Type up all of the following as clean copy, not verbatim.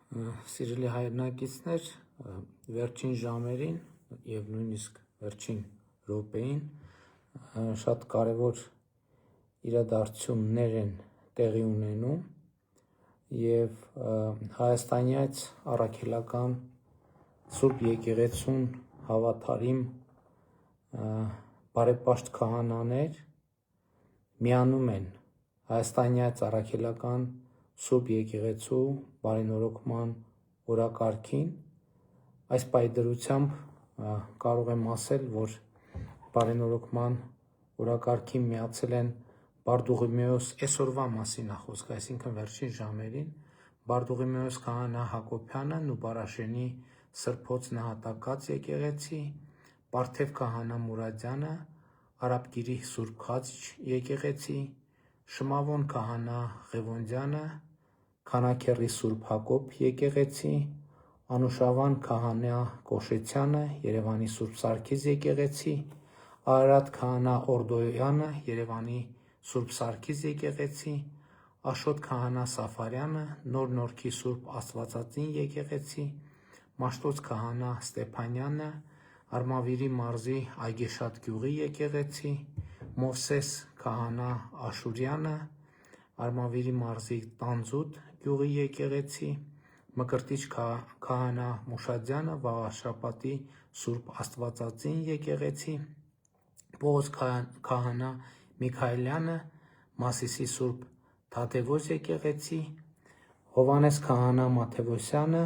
Սիրելի հայրենակիցներ, վերջին ժամերին և նույնիսկ վերջին րոպեին շատ կարևոր իրադարձություններ են տեղի ունենում և Հայաստանյաց առաքելական Սուրբ Եկեղեցուն հավատարիմ բարեպաշտ քահանաներ միանում են Հայաստանյաց առաքելական Սուրբ Եկեղեցու բարենորոգման օրակարգին։ Այս պայդրությամբ կարող եմ ասել, որ բարենորոգման օրակարգին միացել են Բարդուղիմեոս, այսօրվա մասին է խոսքը, այսինքն վերջին ժամերին, Բարդուղիմեոս քահանա Հակոբյանը, Նուբարաշենի Սրբոց Նահատակած եկեղեցի, Պարթև քահանա Մուրադյանը, Արաբկիրի Սուրբ Խաչ եկեղեցի, Շմավոն քահանա Ղևոնդյանը, Քանաքեռի Սուրբ Հակոբ եկեղեցի, Անուշավան քահանա Կոշեցյանը, Երևանի Սուրբ Սարգիս եկեղեցի, Արարատ քահանա Օրդոյանը, Երևանի Սուրբ Սարգիս եկեղեցի, Աշոտ քահանա Սաֆարյանը, Նոր Նորքի Սուրբ Աստվածածին եկեղեցի, Մաշտոց քահանա Ստեփանյանը, Արմավիրի մարզի Այգեշատ գյուղի եկեղեցի, Մովսես քահանա Աշուրյանը, Արմավիրի մարզի Տանձուտ գյուղի եկեղեցի, Մկրտիչ քահանա Մուշադյանը, Վաղաշապատի Սուրբ Աստվածածին եկեղեցի, Պողոս քահանա Միքայելյանը, Մասիսի Սուրբ Թադևոս եկեղեցի, Հովհաննես քահանա Մաթևոսյանը,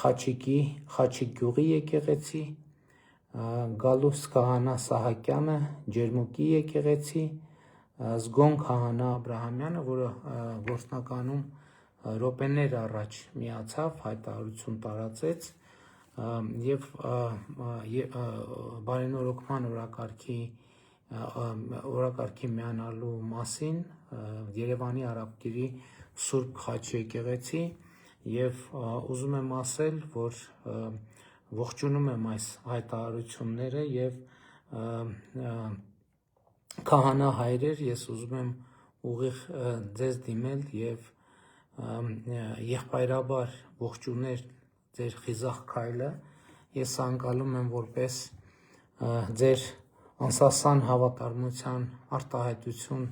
Խաչիկ գյուղի եկեղեցի, Գալուս քահանա Սահակյանը, Ջերմուկի եկեղեցի, Զգոն քահանա Աբրահամյանը, որը գործնականում րոպեներ առաջ միացավ, հայտարարություն տարածեց և բարենորոգման օրակարգի միանալու մասին Երևանի Արաբկիրի Սուրբ Խաչ եկեղեցի և ուզում եմ ասել, որ ողջունում եմ այս հայտարարությունները և քահանա հայրեր, ես ուզում եմ ուղիղ ձեզ դիմել և եղբայրաբար ողջունել ձեր խիզախ քայլը, ես անկալում եմ որպես ձեր անսասան հավատարմության արտահայտություն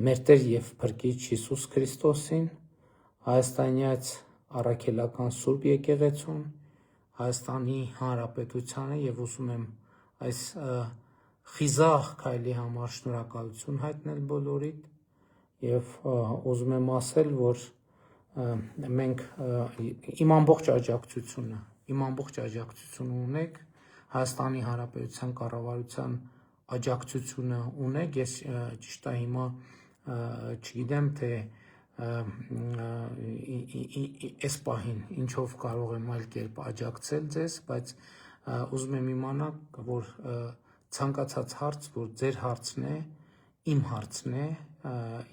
մեր Տեր և Փրկիչ Հիսուս Քրիստոսին, Հայաստանյաց առաքելական Սուրբ Եկեղեցուն, Հայաստանի Հանրապետությանը և ուզում եմ այս խիզախ քայլի համար շնորհակալություն հայտնել բոլորիդ և ուզում եմ ասել, որ մենք իմ ամբողջ աջակցությունը ունեք, Հայաստանի Հանրապետության կառավարության աջակցությունը ունեք, ես ճիշտ է հիմա չգիտեմ, թե այս պահին ինչով կարող եմ այլ կերպ աջակցել ձեզ, բայց ուզում եմ իմանալ, որ ցանկացած հարց, որ ձեր հարցն է, իմ հարցն է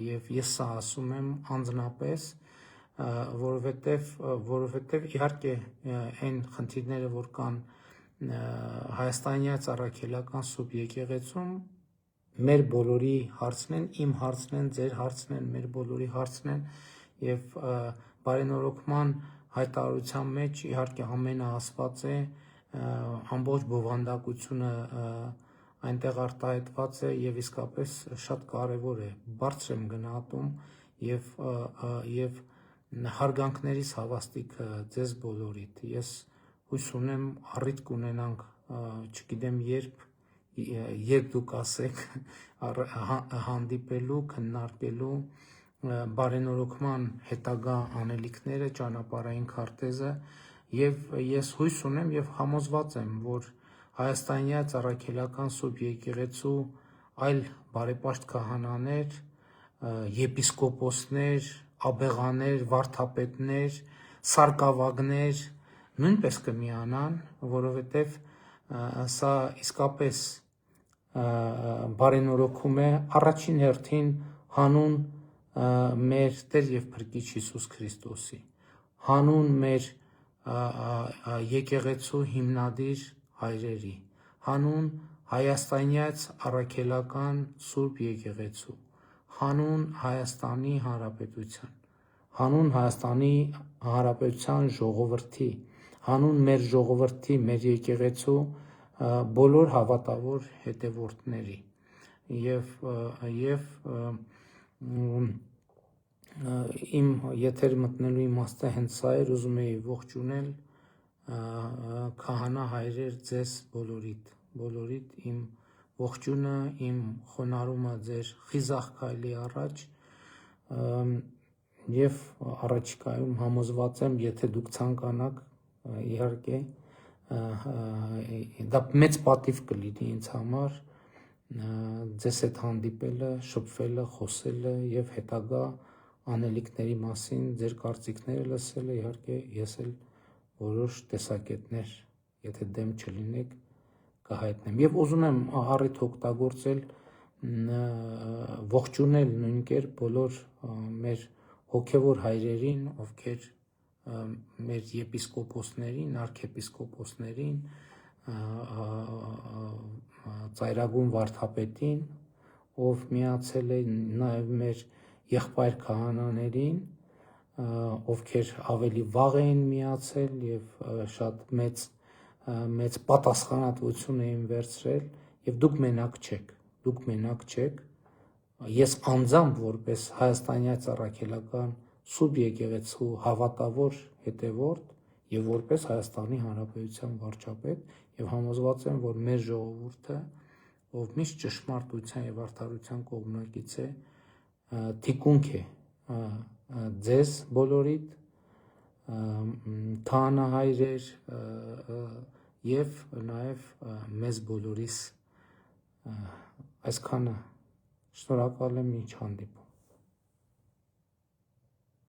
և ես սա ասում եմ անձնապես, որովհետև իհարկե այն խնդիրները, որ կան Հայաստանյաց առաքելական Սուրբ Եկեղեցում, մեր բոլորի հարցն են, իմ հարցն են, ձեր հարցն են, մեր բոլորի հարցն են և բարենորոգման հայտարարության մեջ իհարկե ամենը ասված է, ամբողջ բովանդակությունը այնտեղ արտահայտված է և իսկապես շատ կարևոր է, բարձր եմ գնահատում և հարգանքներիս հավաստիք ձեզ բոլորիդ, ես հույս ունեմ առիթ կունենանք, չգիտեմ երբ դուք ասեք, հանդիպելու, քննարկելու բարենորոգման հետագա անելիքները, ճանապարհային քարտեզը և ես հույս ունեմ և համոզված եմ, որ Հայաստանյաց առաքելական Սուրբ Եկեղեցու այլ բարեպաշտ քահանաներ, եպիսկոպոսներ, աբեղաներ, վարդապետներ, սարկավագներ նույնպես կմիանան, որովհետև սա իսկապես բարենորոգում է առաջին հերթին հանուն մեր Տեր և Փրկիչ Հիսուս Քրիստոսի, հանուն մեր եկեղեցու հիմնադիր հայրերի, հանուն Հայաստանյաց առաքելական Սուրբ Եկեղեցու, հանուն Հայաստանի Հանրապետության, հանուն Հայաստանի Հանրապետության ժողովրդի, հանուն մեր ժողովրդի, մեր եկեղեցու բոլոր հավատավոր հետևորդների եւ իմ եթեր մտնելու իմաստը հենց սա էր, ուզում էի ողջունել քահանա հայրեր ձեզ բոլորիդ իմ ողջունը, իմ խոնարհումը ձեր խիզախ քայլի առաջ եւ առաջիկայում համոզված եմ, եթե դուք ցանկանաք, իհարկե դա մեծ պատիվ կլինի ինձ համար ձեզ հետ հանդիպելը, շփվելը, խոսելը եւ հետագա անելիքների մասին ձեր կարծիքները լսելը, իհարկե ես էլ որոշ տեսակետներ, եթե դեմ չլինեք, կհայտնեմ եւ ուզում եմ առիթ օգտագործել ողջունել նույնքեր բոլոր մեր հոգևոր հայրերին, ովքեր մեր եպիսկոպոսներին, արքեպիսկոպոսներին, ծայրագուն վարդապետին, ով միացել է նաև մեր եղբայր քահանաներին, ովքեր ավելի վաղ էին միացել եւ շատ մեծ պատասխանատվություն էին վերցրել եւ դուք մենակ չեք, ես անձամբ որպես հայաստանյա ծառայելական Սուրբ եկեղեցու հավատավոր հետևորդ եւ որպես Հայաստանի Հանրապետության վարչապետ եւ համոզված եմ, որ մեր ժողովուրդը, ով միշտ ճշմարտության եւ արդարության կողմնակից է, թիկունք է ձեզ բոլորիդ, քահանահայրեր եւ նաեւ մեզ բոլորիս այսքանը շնորհակալ եմ, ինչ հանդիպում